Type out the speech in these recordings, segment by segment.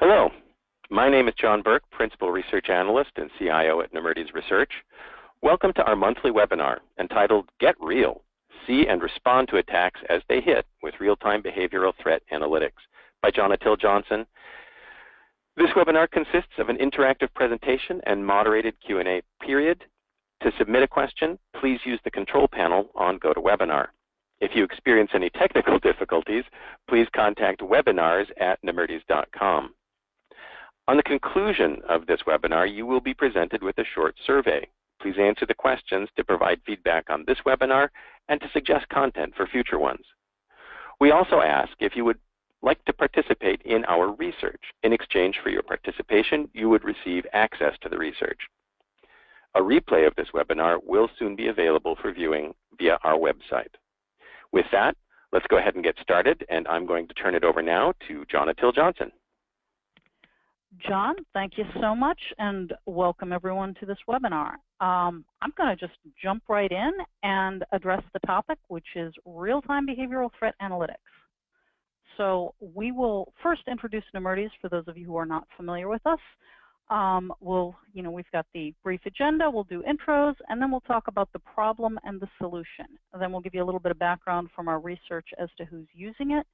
Hello, my name is John Burke, Principal Research Analyst and CIO at Nemertes Research. Welcome to our monthly webinar entitled Get Real, See and Respond to Attacks as They Hit with Real-Time Behavioral Threat Analytics by Johnna Johnson. This webinar consists of an interactive presentation and moderated Q&A period. To submit a question, please use the control panel on GoToWebinar. If you experience any technical difficulties, please contact webinars@nemertes.com. On the conclusion of this webinar, you will be presented with a short survey. Please answer the questions to provide feedback on this webinar and to suggest content for future ones. We also ask if you would like to participate in our research. In exchange for your participation, you would receive access to the research. A replay of this webinar will soon be available for viewing via our website. With that, let's go ahead and get started, and I'm going to turn it over now to Johnna Johnson. John, thank you so much, and welcome everyone to this webinar. I'm going to just jump right in and address the topic, which is real-time behavioral threat analytics. So we will first introduce Nemertes for those of you who are not familiar with us. We've got the brief agenda, we'll do intros, and then we'll talk about the problem and the solution. And then we'll give you a little bit of background from our research as to who's using it,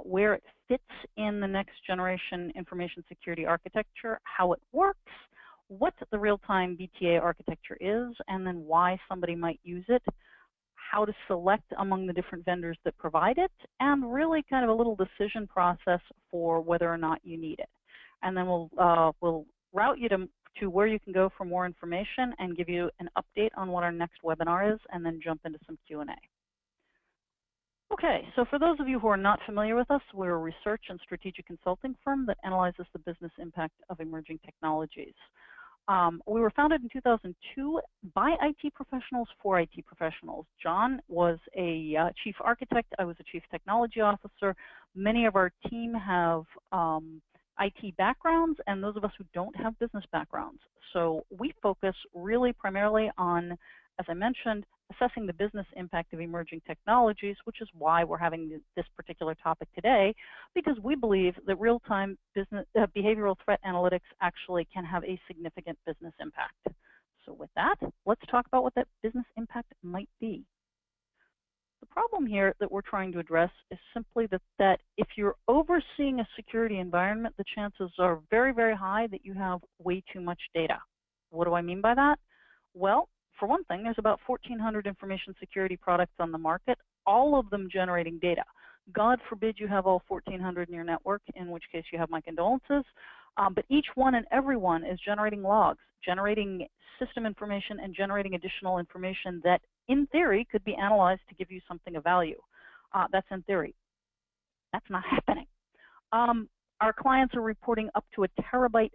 where it fits in the next generation information security architecture, how it works, what the real-time Bta architecture is, and then why somebody might use it, how to select among the different vendors that provide it, and really kind of a little decision process for whether or not you need it. And then we'll route you to where you can go for more information and give you an update on what our next webinar is, and then jump into some Q&A. Okay, so for those of you who are not familiar with us, we're a research and strategic consulting firm that analyzes the business impact of emerging technologies. We were founded in 2002 by IT professionals for IT professionals. John was a chief architect. I was a chief technology officer. Many of our team have IT backgrounds, and those of us who don't have business backgrounds. So we focus really primarily on, as I mentioned, assessing the business impact of emerging technologies, which is why we're having this particular topic today, because we believe that real-time business behavioral threat analytics actually can have a significant business impact. So with that, let's talk about what that business impact might be. The problem here that we're trying to address is simply that if you're overseeing a security environment, the chances are very, very high that you have way too much data. What do I mean by that? Well, for one thing, there's about 1,400 information security products on the market, all of them generating data. God forbid you have all 1,400 in your network, in which case you have my condolences. But each one and every one is generating logs, generating system information, and generating additional information that, in theory, could be analyzed to give you something of value. That's in theory. That's not happening. Our clients are reporting up to a terabyte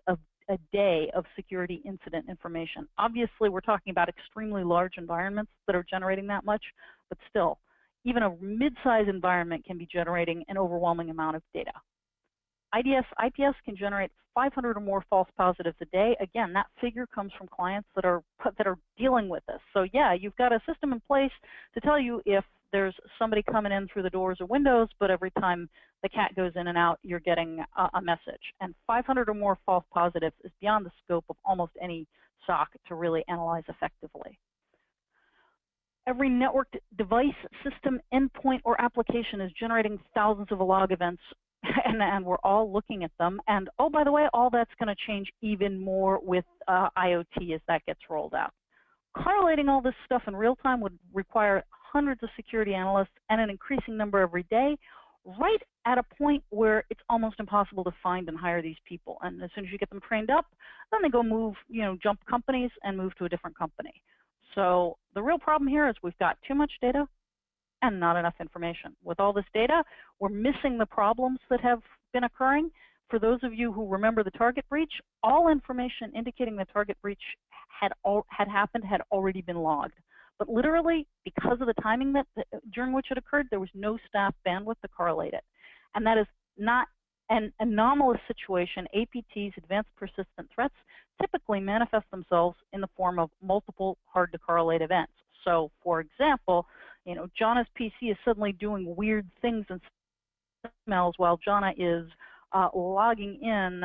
a day of security incident information. Obviously, we're talking about extremely large environments that are generating that much, but still, even a mid-size environment can be generating an overwhelming amount of data. IPS can generate 500 or more false positives a day. Again, that figure comes from clients that are dealing with this. So yeah, you've got a system in place to tell you if there's somebody coming in through the doors or windows, but every time the cat goes in and out, you're getting a message. And 500 or more false positives is beyond the scope of almost any SOC to really analyze effectively. Every networked device, system, endpoint, or application is generating thousands of log events, and we're all looking at them. And oh, by the way, all that's going to change even more with IoT as that gets rolled out. Correlating all this stuff in real time would require hundreds of security analysts and an increasing number every day, right at a point where it's almost impossible to find and hire these people. And as soon as you get them trained up, then they go jump companies and move to a different company. So the real problem here is we've got too much data and not enough information. With all this data, we're missing the problems that have been occurring. For those of you who remember the target breach, all information indicating the target breach had happened had already been logged. But literally, because of the timing during which it occurred, there was no staff bandwidth to correlate it. And that is not an anomalous situation. APTs, advanced persistent threats, typically manifest themselves in the form of multiple hard-to-correlate events. So, for example, Johnna's PC is suddenly doing weird things and smells while Johnna is logging in,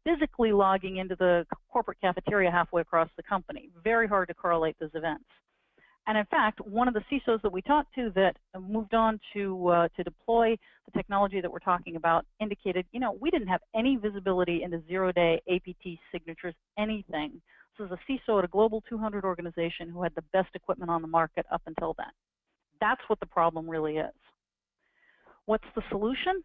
physically logging into the corporate cafeteria halfway across the company. Very hard to correlate those events. And in fact, one of the CISOs that we talked to that moved on to deploy the technology that we're talking about indicated, we didn't have any visibility into zero-day APT signatures, anything. This is a CISO at a global 200 organization who had the best equipment on the market up until then. That's what the problem really is. What's the solution?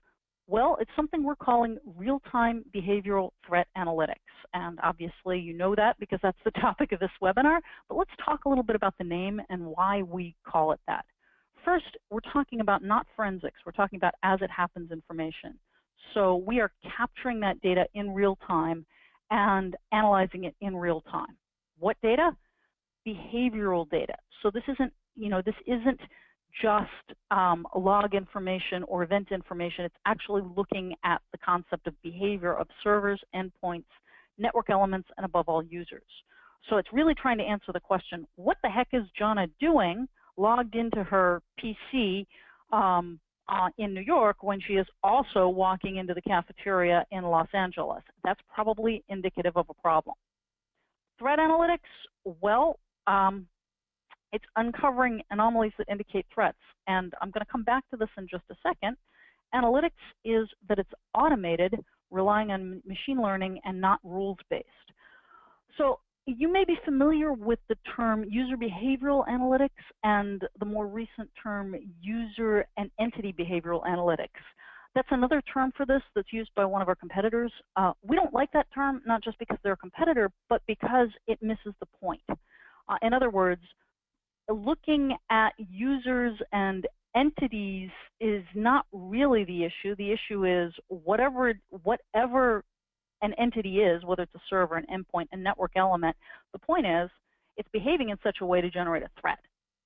Well, it's something we're calling real-time behavioral threat analytics. And obviously you know that because that's the topic of this webinar, but let's talk a little bit about the name and why we call it that. First, we're talking about not forensics, we're talking about as it happens information. So we are capturing that data in real time and analyzing it in real time. What data? Behavioral data. So this isn't, this isn't just log information or event information. It's actually looking at the concept of behavior of servers, endpoints, network elements, and above all, users. So it's really trying to answer the question, what the heck is Johnna doing logged into her PC in New York when she is also walking into the cafeteria in Los Angeles? That's probably indicative of a problem. Threat analytics, well, it's uncovering anomalies that indicate threats. And I'm going to come back to this in just a second. Analytics is that it's automated, relying on machine learning and not rules-based. So you may be familiar with the term user behavioral analytics and the more recent term user and entity behavioral analytics. That's another term for this that's used by one of our competitors. We don't like that term, not just because they're a competitor, but because it misses the point. In other words, looking at users and entities is not really the issue. The issue is whatever an entity is, whether it's a server, an endpoint, a network element, the point is it's behaving in such a way to generate a threat.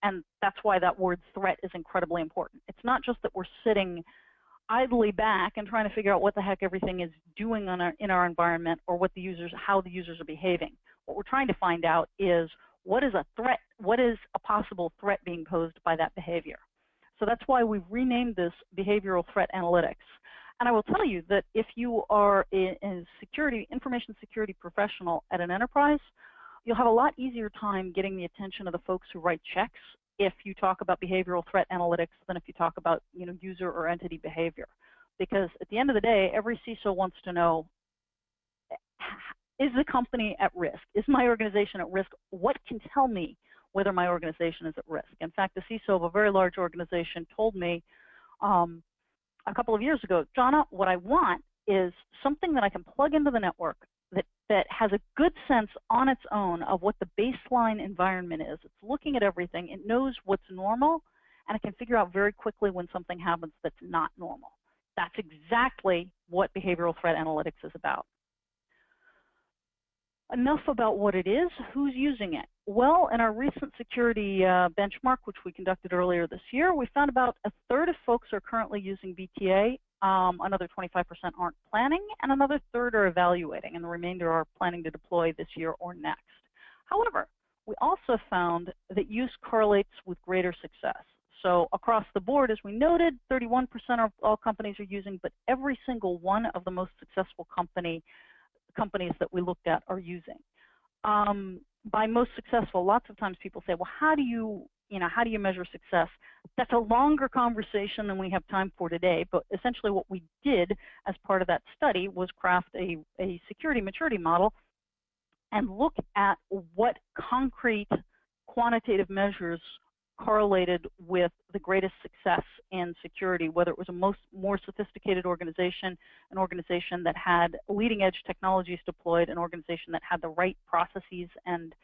And that's why that word threat is incredibly important. It's not just that we're sitting idly back and trying to figure out what the heck everything is doing in our environment or how the users are behaving. What we're trying to find out is what is a threat, what is a possible threat being posed by that behavior. So that's why we've renamed this behavioral threat analytics. And I will tell you that if you are a information security professional at an enterprise, you'll have a lot easier time getting the attention of the folks who write checks if you talk about behavioral threat analytics than if you talk about user or entity behavior. Because at the end of the day, every CISO wants to know, is the company at risk? Is my organization at risk? What can tell me whether my organization is at risk? In fact, the CISO of a very large organization told me a couple of years ago, Johnna, what I want is something that I can plug into the network that has a good sense on its own of what the baseline environment is. It's looking at everything. It knows what's normal, and it can figure out very quickly when something happens that's not normal. That's exactly what behavioral threat analytics is about. Enough about what it is. Who's using it? Well, in our recent security benchmark, which we conducted earlier this year, we found about a third of folks are currently using BTA, another 25% aren't planning, and another third are evaluating, and the remainder are planning to deploy this year or next. However, we also found that use correlates with greater success. So across the board, as we noted, 31% of all companies are using, but every single one of the most successful companies that we looked at are using. By most successful, lots of times people say, well, how do you measure success? That's a longer conversation than we have time for today, but essentially what we did as part of that study was craft a security maturity model and look at what concrete quantitative measures correlated with the greatest success in security, whether it was a more sophisticated organization, an organization that had leading edge technologies deployed, an organization that had the right processes and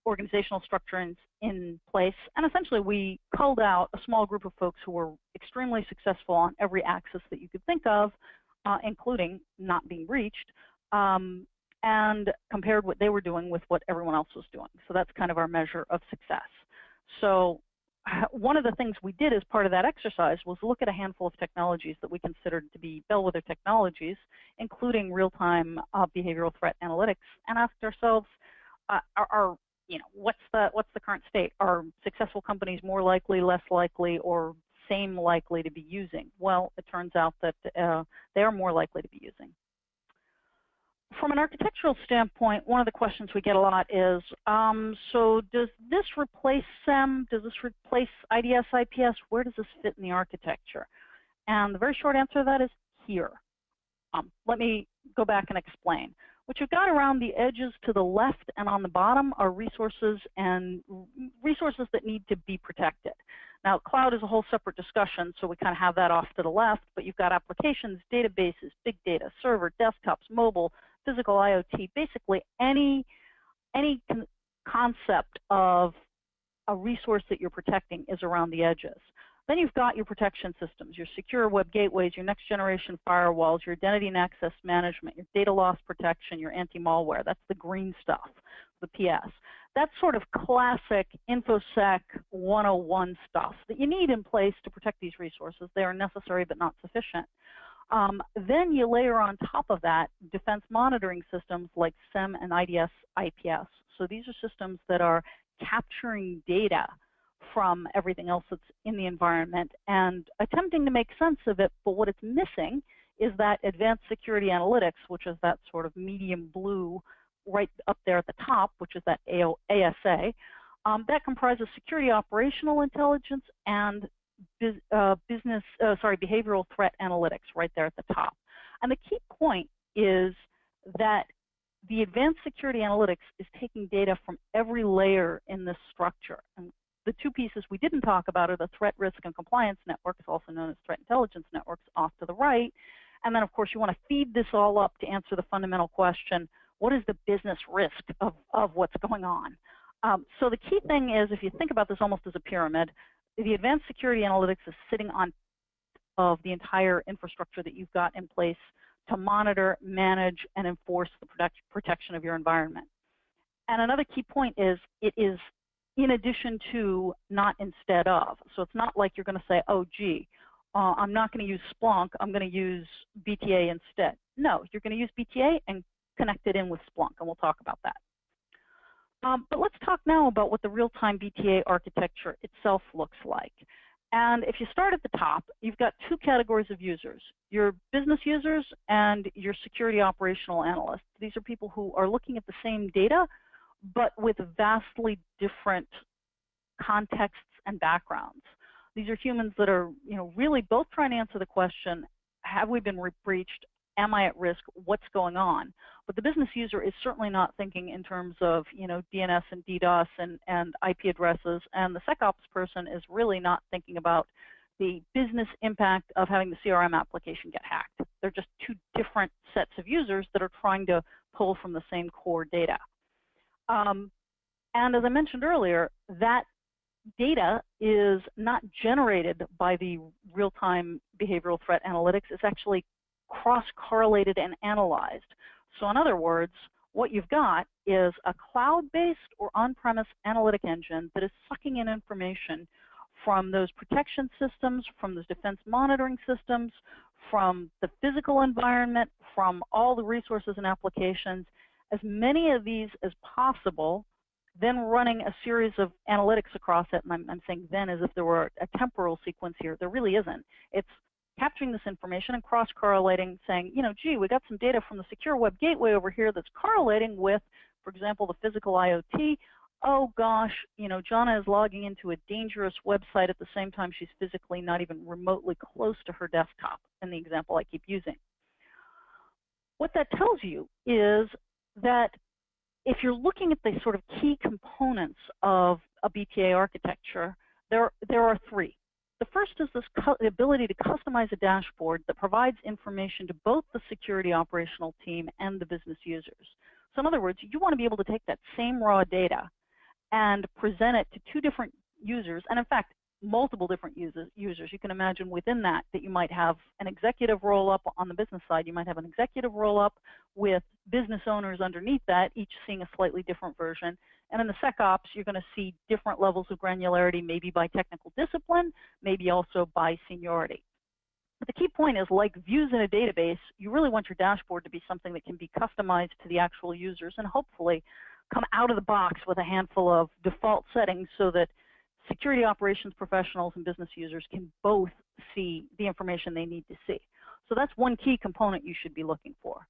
organizational structure in place. And essentially we culled out a small group of folks who were extremely successful on every axis that you could think of, including not being breached, and compared what they were doing with what everyone else was doing. So that's kind of our measure of success. So one of the things we did as part of that exercise was look at a handful of technologies that we considered to be bellwether technologies, including real-time behavioral threat analytics, and asked ourselves, what's the current state? Are successful companies more likely, less likely, or same likely to be using? Well, it turns out that they are more likely to be using. From an architectural standpoint, one of the questions we get a lot is, so does this replace SEM? Does this replace IDS, IPS? Where does this fit in the architecture? And the very short answer to that is here. Let me go back and explain. What you've got around the edges to the left and on the bottom are resources and resources that need to be protected. Now, cloud is a whole separate discussion, so we kind of have that off to the left, but you've got applications, databases, big data, server, desktops, mobile, physical IoT, basically any concept of a resource that you're protecting is around the edges. Then you've got your protection systems, your secure web gateways, your next generation firewalls, your identity and access management, your data loss protection, your anti-malware. That's the green stuff, the PS. That's sort of classic InfoSec 101 stuff that you need in place to protect these resources. They are necessary but not sufficient. Then you layer on top of that defense monitoring systems like SEM and IDS, IPS. So these are systems that are capturing data from everything else that's in the environment and attempting to make sense of it, but what it's missing is that advanced security analytics, which is that sort of medium blue right up there at the top, which is that ASA. That comprises security operational intelligence and behavioral threat analytics right there at the top. And the key point is that the advanced security analytics is taking data from every layer in this structure. And the two pieces we didn't talk about are the threat risk and compliance networks, also known as threat intelligence networks, off to the right. And then, of course, you want to feed this all up to answer the fundamental question, what is the business risk of what's going on? So the key thing is, if you think about this almost as a pyramid, the advanced security analytics is sitting on of the entire infrastructure that you've got in place to monitor, manage, and enforce the protection of your environment. And another key point is it is in addition to, not instead of. So it's not like you're going to say, oh, gee, I'm not going to use Splunk, I'm going to use BTA instead. No, you're going to use BTA and connect it in with Splunk, and we'll talk about that. But let's talk now about what the real-time BTA architecture itself looks like. And if you start at the top, you've got two categories of users, your business users and your security operational analysts. These are people who are looking at the same data, but with vastly different contexts and backgrounds. These are humans that are, really both trying to answer the question, have we been breached? Am I at risk? What's going on? But the business user is certainly not thinking in terms of, DNS and DDoS and IP addresses, and the SecOps person is really not thinking about the business impact of having the CRM application get hacked. They're just two different sets of users that are trying to pull from the same core data. And as I mentioned earlier, that data is not generated by the real-time behavioral threat analytics. It's actually cross-correlated and analyzed. So in other words, what you've got is a cloud-based or on-premise analytic engine that is sucking in information from those protection systems, from those defense monitoring systems, from the physical environment, from all the resources and applications, as many of these as possible, then running a series of analytics across it. And I'm saying then as if there were a temporal sequence here. There really isn't. It's capturing this information and cross-correlating, saying, gee, we got some data from the secure web gateway over here that's correlating with, for example, the physical IoT. Oh gosh, Johnna is logging into a dangerous website at the same time she's physically not even remotely close to her desktop, in the example I keep using. What that tells you is that if you're looking at the sort of key components of a BTA architecture, there are three. The first is this ability to customize a dashboard that provides information to both the security operational team and the business users. So in other words, you want to be able to take that same raw data and present it to two different users, and in fact, multiple different users. You can imagine within that you might have an executive roll-up on the business side. You might have an executive roll-up with business owners underneath that, each seeing a slightly different version. And in the SecOps, you're going to see different levels of granularity, maybe by technical discipline, maybe also by seniority. But the key point is, like views in a database, you really want your dashboard to be something that can be customized to the actual users and hopefully come out of the box with a handful of default settings so that security operations professionals and business users can both see the information they need to see. So that's one key component you should be looking for.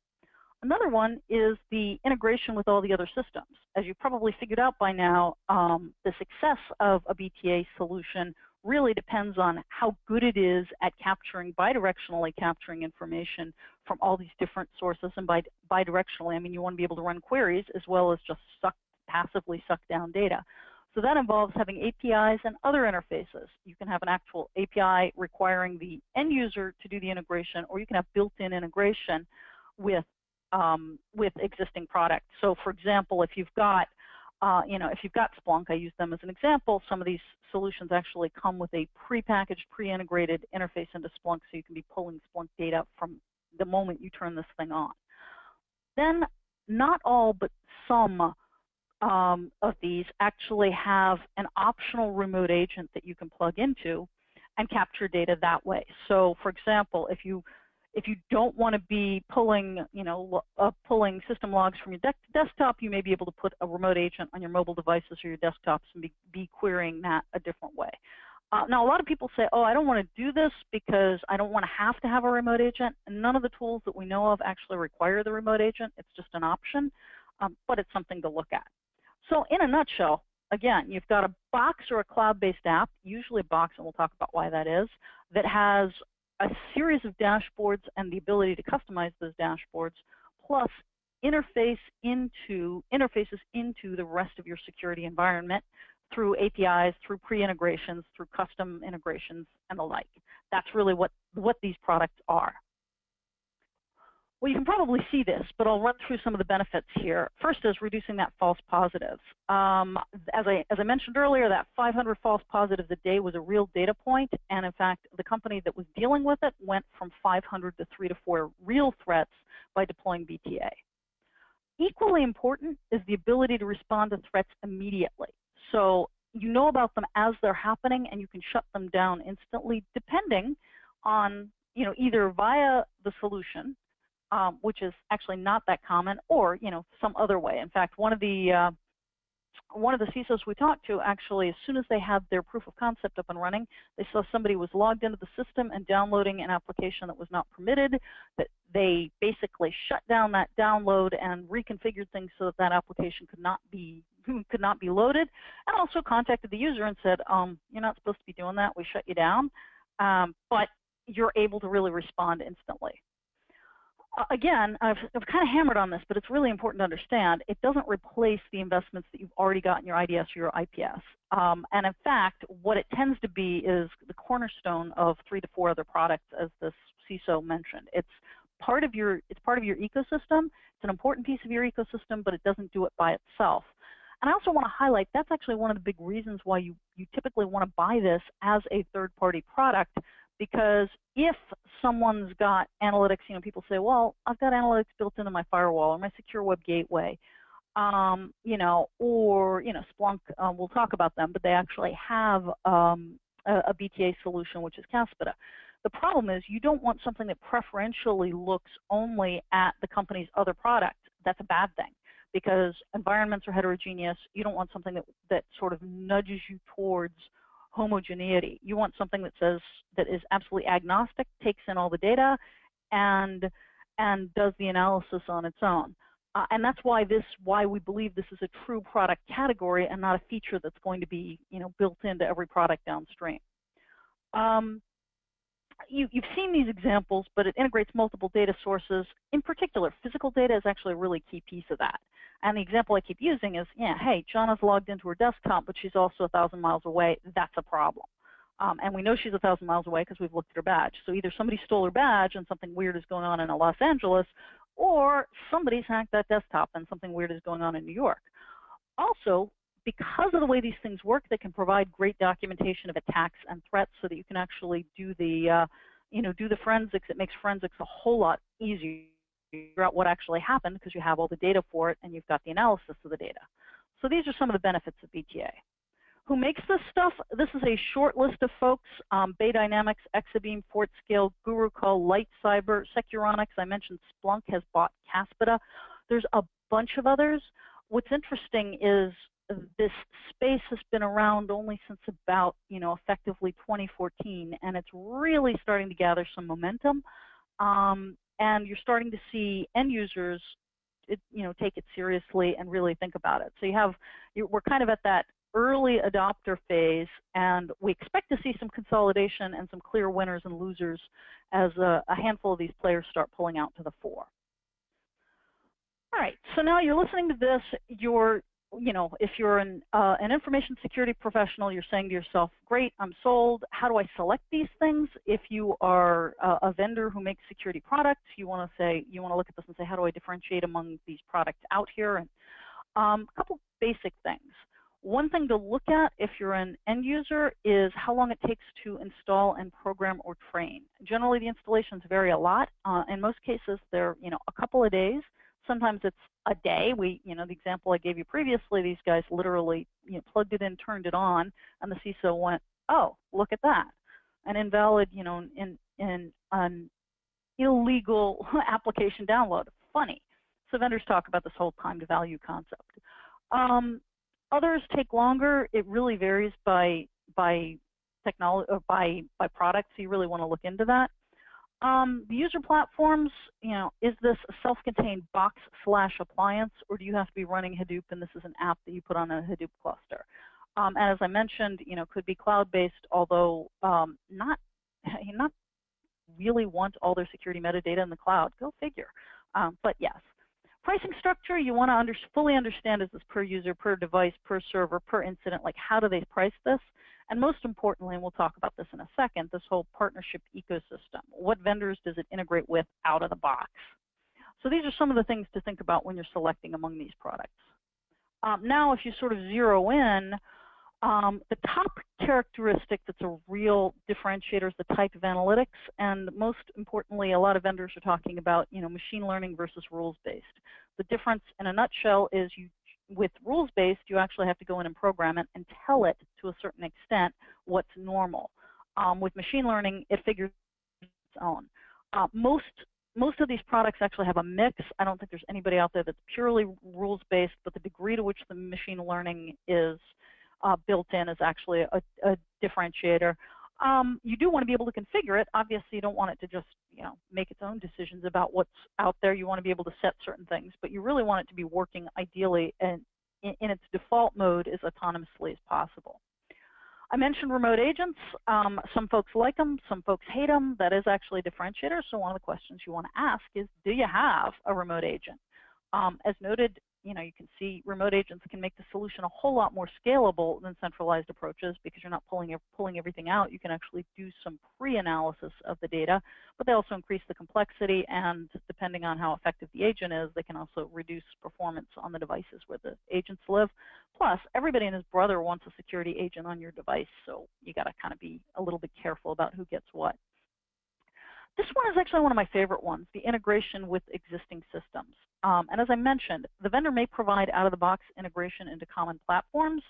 Another one is the integration with all the other systems. As you probably figured out by now, the success of a BTA solution really depends on how good it is at bidirectionally capturing information from all these different sources. And by bidirectionally, I mean you want to be able to run queries as well as just passively suck down data. So that involves having APIs and other interfaces. You can have an actual API requiring the end user to do the integration, or you can have built-in integration with existing products. So, for example, if you've got Splunk, I use them as an example. Some of these solutions actually come with a pre-packaged, pre-integrated interface into Splunk, so you can be pulling Splunk data from the moment you turn this thing on. Then, not all, but some of these actually have an optional remote agent that you can plug into and capture data that way. So, for example, if you don't want to be pulling, pulling system logs from your desktop, you may be able to put a remote agent on your mobile devices or your desktops and be querying that a different way. Now, a lot of people say, oh, I don't want to do this because I don't want to have a remote agent. And none of the tools that we know of actually require the remote agent. It's just an option, but it's something to look at. So in a nutshell, again, you've got a box or a cloud-based app, usually a box, and we'll talk about why that is, that has a series of dashboards and the ability to customize those dashboards, plus interfaces into the rest of your security environment through APIs, through pre-integrations, through custom integrations, and the like. That's really what these products are. Well, you can probably see this, but I'll run through some of the benefits here. First is reducing that false positives. As I mentioned earlier, that 500 false positives a day was a real data point, and in fact, the company that was dealing with it went from 500 to 3 to 4 real threats by deploying BTA. Equally important is the ability to respond to threats immediately. So you know about them as they're happening, and you can shut them down instantly, depending on, either via the solution, which is actually not that common, or some other way. In fact, one of the CISOs we talked to, actually, as soon as they had their proof of concept up and running, they saw somebody was logged into the system and downloading an application that was not permitted. That they basically shut down that download and reconfigured things so that that application could not be loaded, and also contacted the user and said, you're not supposed to be doing that. We shut you down, but you're able to really respond instantly. Again, I've kind of hammered on this, but it's really important to understand it doesn't replace the investments that you've already got in your IDS or your IPS. And in fact, what it tends to be is the cornerstone of 3 to 4 other products, as this CISO mentioned. It's part of your ecosystem. It's an important piece of your ecosystem, but it doesn't do it by itself. And I also want to highlight that's actually one of the big reasons why you typically want to buy this as a third-party product. Because if someone's got analytics, people say, well, I've got analytics built into my firewall or my secure web gateway, or Splunk, we'll talk about them, but they actually have a BTA solution, which is Bpa. The problem is you don't want something that preferentially looks only at the company's other product. That's a bad thing, because environments are heterogeneous. You don't want something that sort of nudges you towards homogeneity. You want something that is absolutely agnostic, takes in all the data, and does the analysis on its own. And that's why we believe this is a true product category and not a feature that's going to be built into every product downstream. You've seen these examples, but it integrates multiple data sources. In particular, physical data is actually a really key piece of that. And the example I keep using is, hey, Johnna's logged into her desktop, but she's also 1,000 miles away. That's a problem. And we know she's 1,000 miles away because we've looked at her badge. So either somebody stole her badge and something weird is going on in Los Angeles, or somebody's hacked that desktop and something weird is going on in New York. Also, because of the way these things work, they can provide great documentation of attacks and threats so that you can actually do the forensics. It makes forensics a whole lot easier to figure out what actually happened because you have all the data for it and you've got the analysis of the data. So these are some of the benefits of BTA. Who makes this stuff? This is a short list of folks: Bay Dynamics, Exabeam, FortScale, GuruCall, Light Cyber, Securonics. I mentioned Splunk has bought Bpa. There's a bunch of others. What's interesting is this space has been around only since about, effectively 2014, and it's really starting to gather some momentum. And you're starting to see end users, take it seriously and really think about it. So we're kind of at that early adopter phase, and we expect to see some consolidation and some clear winners and losers as a handful of these players start pulling out to the fore. All right, so now you're listening to this, if you're an information security professional, you're saying to yourself, great, I'm sold. How do I select these things? If you are a vendor who makes security products, you want to look at this and say, how do I differentiate among these products out here? And a couple basic things. One thing to look at if you're an end user is how long it takes to install and program or train. Generally, the installations vary a lot. In most cases, they're a couple of days. Sometimes it's a day. The example I gave you previously, these guys literally plugged it in, turned it on, and the CISO went, "Oh, look at that, an invalid, an illegal application download." Funny. So vendors talk about this whole time to value concept. Others take longer. It really varies by technology or by product. So you really want to look into that. The user platforms, is this a self-contained box/appliance, or do you have to be running Hadoop and this is an app that you put on a Hadoop cluster? And as I mentioned, could be cloud-based, although not really want all their security metadata in the cloud. Go figure. But yes. Pricing structure, you want to fully understand, is this per user, per device, per server, per incident, like how do they price this? And most importantly, and we'll talk about this in a second, this whole partnership ecosystem. What vendors does it integrate with out of the box? So these are some of the things to think about when you're selecting among these products. Now, if you sort of zero in, the top characteristic that's a real differentiator is the type of analytics, and most importantly, a lot of vendors are talking about machine learning versus rules-based. The difference in a nutshell is with rules-based, you actually have to go in and program it and tell it to a certain extent what's normal. With machine learning, it figures its own. Most of these products actually have a mix. I don't think there's anybody out there that's purely rules-based, but the degree to which the machine learning is built in is actually a differentiator. You do want to be able to configure it. Obviously, you don't want it to just make its own decisions about what's out there. You want to be able to set certain things, but you really want it to be working ideally in its default mode as autonomously as possible. I mentioned remote agents. Some folks like them, some folks hate them. That is actually a differentiator. So one of the questions you want to ask is, do you have a remote agent? As noted, you can see remote agents can make the solution a whole lot more scalable than centralized approaches because you're not pulling everything out. You can actually do some pre-analysis of the data, but they also increase the complexity, and depending on how effective the agent is, they can also reduce performance on the devices where the agents live. Plus, everybody and his brother wants a security agent on your device, so you got to kind of be a little bit careful about who gets what. This one is actually one of my favorite ones, the integration with existing systems. And as I mentioned, the vendor may provide out-of-the-box integration into common platforms.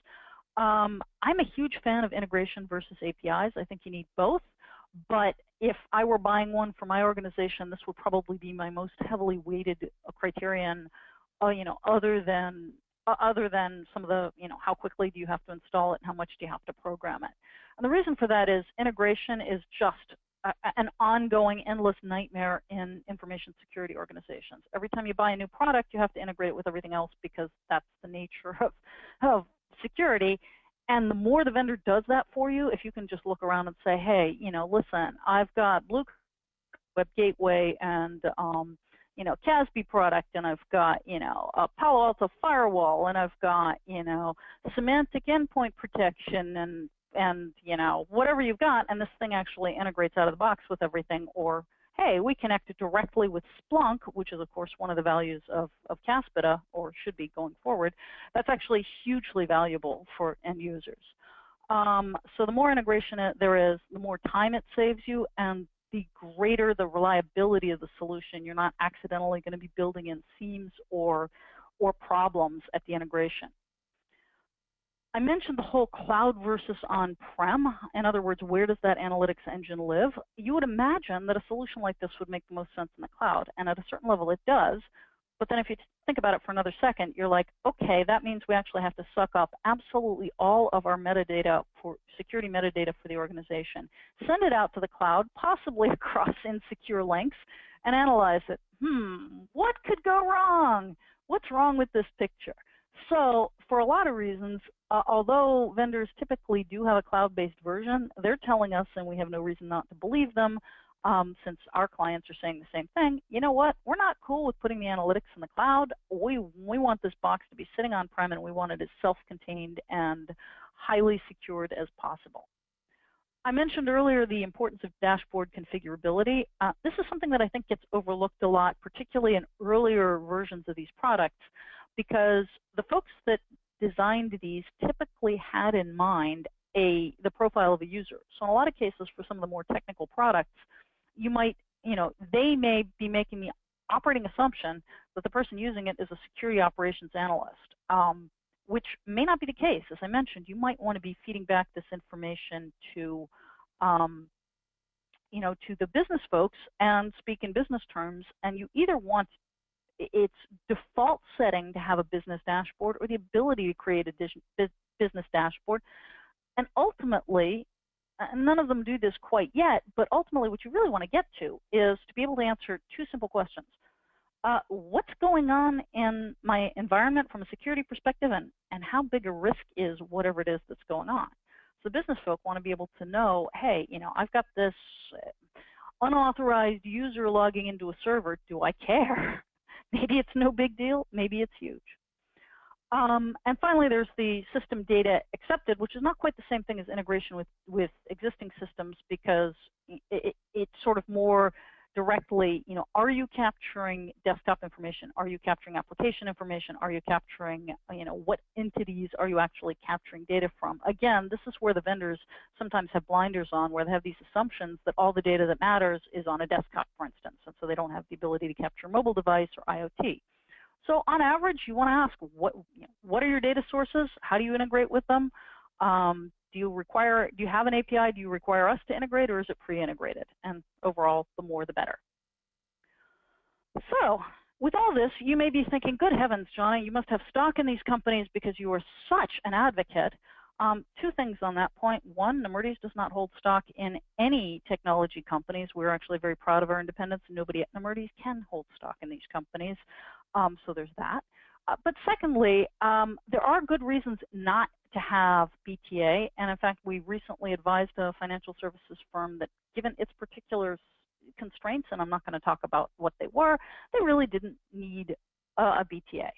I'm a huge fan of integration versus APIs. I think you need both. But if I were buying one for my organization, this would probably be my most heavily weighted criterion, other than some of the, how quickly do you have to install it and how much do you have to program it. And the reason for that is integration is just an ongoing, endless nightmare in information security organizations. Every time you buy a new product, you have to integrate it with everything else because that's the nature of security. And the more the vendor does that for you, if you can just look around and say, hey, listen, I've got Blue Web Gateway and CASB product, and I've got, a Palo Alto firewall, and I've got, semantic endpoint protection, and whatever you've got, and this thing actually integrates out of the box with everything. Or, hey, we connect it directly with Splunk, which is, of course, one of the values of Bta, or should be going forward. That's actually hugely valuable for end users. So the more integration there is, the more time it saves you, and the greater the reliability of the solution. You're not accidentally going to be building in seams or problems at the integration. I mentioned the whole cloud versus on-prem. In other words, where does that analytics engine live? You would imagine that a solution like this would make the most sense in the cloud, and at a certain level it does, But then if you think about it for another second, you're like, okay, that means we actually have to suck up absolutely all of our metadata, for security metadata for the organization, send it out to the cloud, possibly across insecure links, and analyze it. What could go wrong? What's wrong with this picture? So for a lot of reasons, although vendors typically do have a cloud-based version, they're telling us, and we have no reason not to believe them, since our clients are saying the same thing, you know what, we're not cool with putting the analytics in the cloud. We want this box to be sitting on-prem, and we want it as self-contained and highly secured as possible. I mentioned earlier the importance of dashboard configurability. This is something that I think gets overlooked a lot, particularly in earlier versions of these products, because the folks that designed these typically had in mind the profile of a user. So in a lot of cases, for some of the more technical products, you might, they may be making the operating assumption that the person using it is a security operations analyst, which may not be the case. As I mentioned, you might want to be feeding back this information to, to the business folks and speak in business terms, and you either want its default setting to have a business dashboard or the ability to create a business dashboard. And ultimately, none of them do this quite yet, but ultimately what you really want to get to is to be able to answer two simple questions. What's going on in my environment from a security perspective, and how big a risk is whatever it is that's going on? So business folk want to be able to know, hey, I've got this unauthorized user logging into a server. Do I care? Maybe it's no big deal. Maybe it's huge. And finally, there's the system data accepted, which is not quite the same thing as integration with existing systems, because it's sort of more directly, are you capturing desktop information? Are you capturing application information? Are you capturing, what entities are you actually capturing data from? Again, this is where the vendors sometimes have blinders on, where they have these assumptions that all the data that matters is on a desktop, for instance, and so they don't have the ability to capture a mobile device or IoT. So on average, you want to ask, what are your data sources? How do you integrate with them? Do you have an API? Do you require us to integrate, or is it pre-integrated? And overall, the more the better. So with all this, you may be thinking, good heavens, Johnna, you must have stock in these companies because you are such an advocate. Two things on that point. One, Nemertes does not hold stock in any technology companies. We're actually very proud of our independence. Nobody at Nemertes can hold stock in these companies. So there's that. But secondly, there are good reasons not to have BTA. And in fact, we recently advised a financial services firm that given its particular constraints, and I'm not going to talk about what they were, they really didn't need a BTA.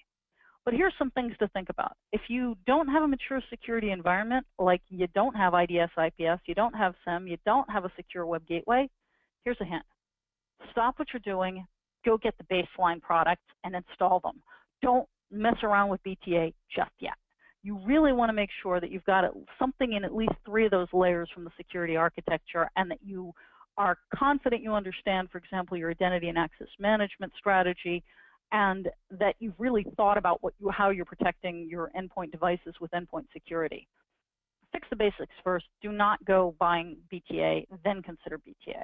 But here's some things to think about. If you don't have a mature security environment, like you don't have IDS, IPS, you don't have SIEM, you don't have a secure web gateway, here's a hint. Stop what you're doing, go get the baseline products and install them. Don't mess around with BTA just yet. You really want to make sure that you've got something in at least 3 of those layers from the security architecture, and that you are confident you understand, for example, your identity and access management strategy, and that you've really thought about how you're protecting your endpoint devices with endpoint security. Fix the basics first. Do not go buying BTA, then consider BTA.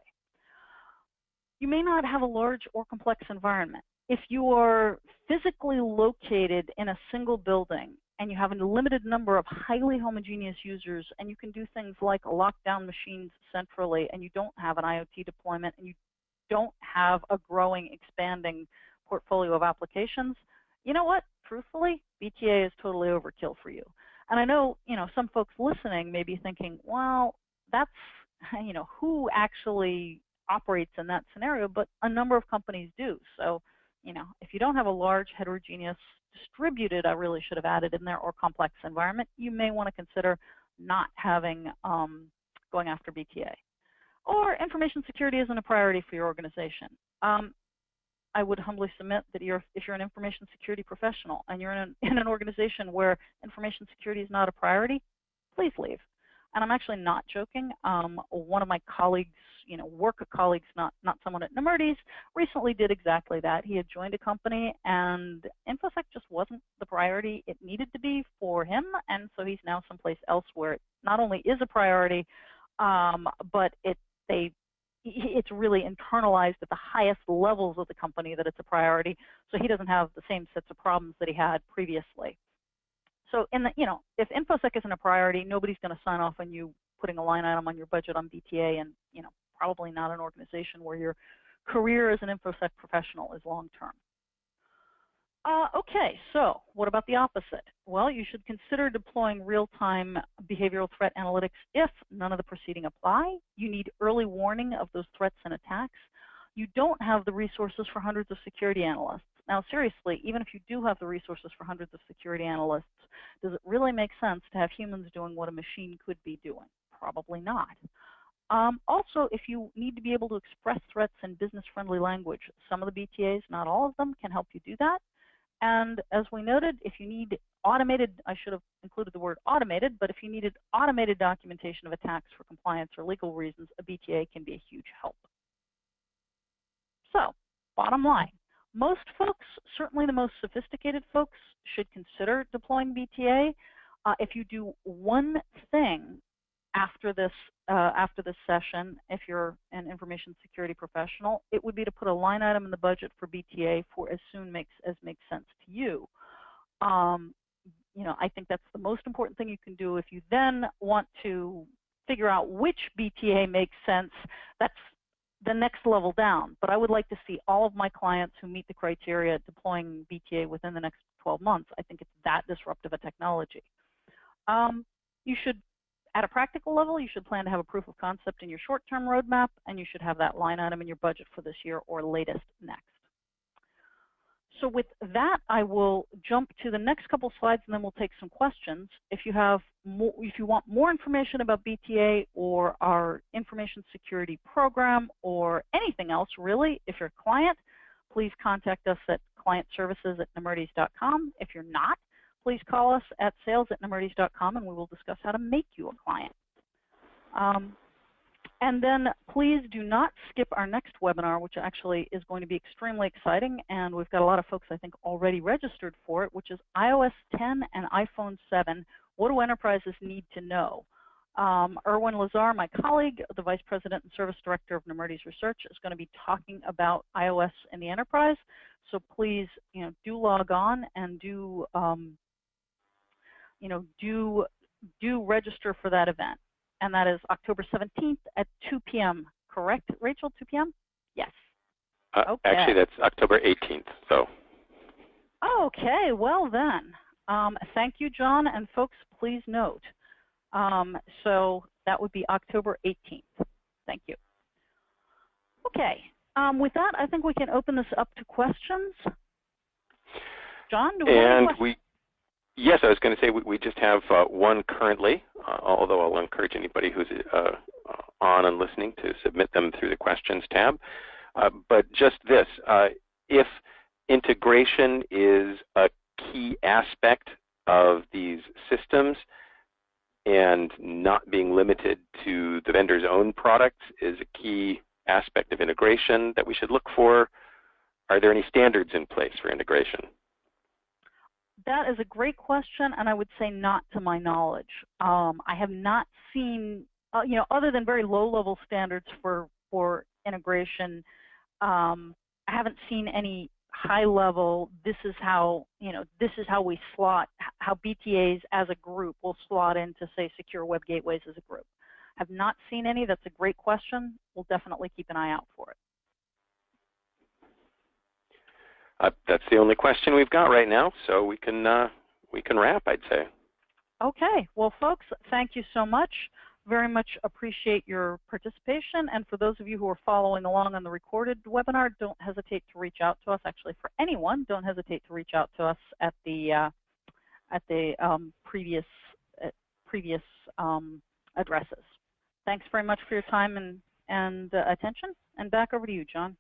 You may not have a large or complex environment. If you are physically located in a single building and you have a limited number of highly homogeneous users, and you can do things like lock down machines centrally, and you don't have an IoT deployment, and you don't have a growing, expanding portfolio of applications, you know what? Truthfully, BTA is totally overkill for you. And I know, some folks listening may be thinking, well, that's, who actually operates in that scenario, but a number of companies do. So, if you don't have a large, heterogeneous, distributed, I really should have added in there, or complex environment, you may want to consider not having, going after BTA. Or information security isn't a priority for your organization. I would humbly submit that if you're an information security professional and you're in an organization where information security is not a priority, please leave. And I'm actually not joking. One of my colleagues, work colleagues, not someone at Nemertes, recently did exactly that. He had joined a company, and InfoSec just wasn't the priority it needed to be for him, and so he's now someplace else where it not only is a priority, but they it's really internalized at the highest levels of the company that it's a priority, so he doesn't have the same sets of problems that he had previously. So if InfoSec isn't a priority, nobody's going to sign off on you putting a line item on your budget on BTA, and probably not an organization where your career as an InfoSec professional is long-term. Okay, so what about the opposite? Well, you should consider deploying real-time behavioral threat analytics if none of the preceding apply. You need early warning of those threats and attacks. You don't have the resources for hundreds of security analysts. Now, seriously, even if you do have the resources for hundreds of security analysts, does it really make sense to have humans doing what a machine could be doing? Probably not. Also, if you need to be able to express threats in business-friendly language, some of the BTAs, not all of them, can help you do that. And as we noted, if you need automated, I should have included the word automated, but if you needed automated documentation of attacks for compliance or legal reasons, a BTA can be a huge help. So, bottom line, most folks, certainly the most sophisticated folks, should consider deploying BTA. If you do one thing after this session, if you're an information security professional, it would be to put a line item in the budget for BTA for as soon as makes sense to you. I think that's the most important thing you can do. If you then want to figure out which BTA makes sense, that's the next level down. But I would like to see all of my clients who meet the criteria deploying BTA within the next 12 months. I think it's that disruptive a technology. You should, at a practical level, you should plan to have a proof of concept in your short-term roadmap, and you should have that line item in your budget for this year or latest next. So with that, I will jump to the next couple slides, and then we'll take some questions. If you want more information about BTA or our information security program or anything else, really, if you're a client, please contact us at clientservices@nemertes.com. If you're not, please call us at sales@nemertes.com, and we will discuss how to make you a client. And then please do not skip our next webinar, which actually is going to be extremely exciting, and we've got a lot of folks, I think, already registered for it, which is iOS 10 and iPhone 7. What do enterprises need to know? Erwin Lazar, my colleague, the Vice President and Service Director of Nemertes Research, is going to be talking about iOS in the enterprise. So please, do log on and do register for that event. And that is October 17th at 2 p.m., correct, Rachel, 2 p.m.? Yes. Okay. Actually, that's October 18th, so. Okay, well then. Thank you, John, and folks, please note. So that would be October 18th. Thank you. Okay, with that, I think we can open this up to questions. John, do we have any questions? Yes, I was going to say we just have one currently, although I'll encourage anybody who's on and listening to submit them through the questions tab. But just this, if integration is a key aspect of these systems and not being limited to the vendor's own products is a key aspect of integration that we should look for, are there any standards in place for integration? That is a great question, and I would say not to my knowledge. I have not seen, other than very low-level standards for integration, I haven't seen any high-level. This is how we slot, how BTAs as a group will slot into, say, secure web gateways as a group. Have not seen any. That's a great question. We'll definitely keep an eye out for it. That's the only question we've got right now, so we can wrap, I'd say. Okay. Well, folks, thank you so much. Very much appreciate your participation. And for those of you who are following along on the recorded webinar, don't hesitate to reach out to us. Actually, for anyone, don't hesitate to reach out to us at the previous addresses. Thanks very much for your time and attention. And back over to you, John.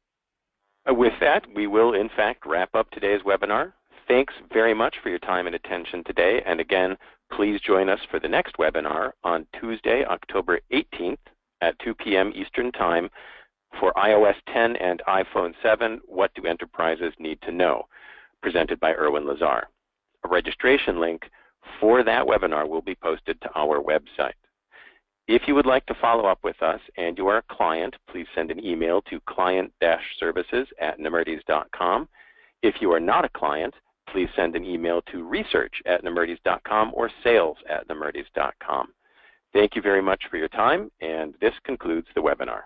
With that, we will, in fact, wrap up today's webinar. Thanks very much for your time and attention today. And again, please join us for the next webinar on Tuesday, October 18th at 2 p.m. Eastern Time for iOS 10 and iPhone 7, What Do Enterprises Need to Know, presented by Erwin Lazar. A registration link for that webinar will be posted to our website. If you would like to follow up with us and you are a client, please send an email to client-services@nemertes.com. If you are not a client, please send an email to research@nemertes.com or sales@nemertes.com. Thank you very much for your time, and this concludes the webinar.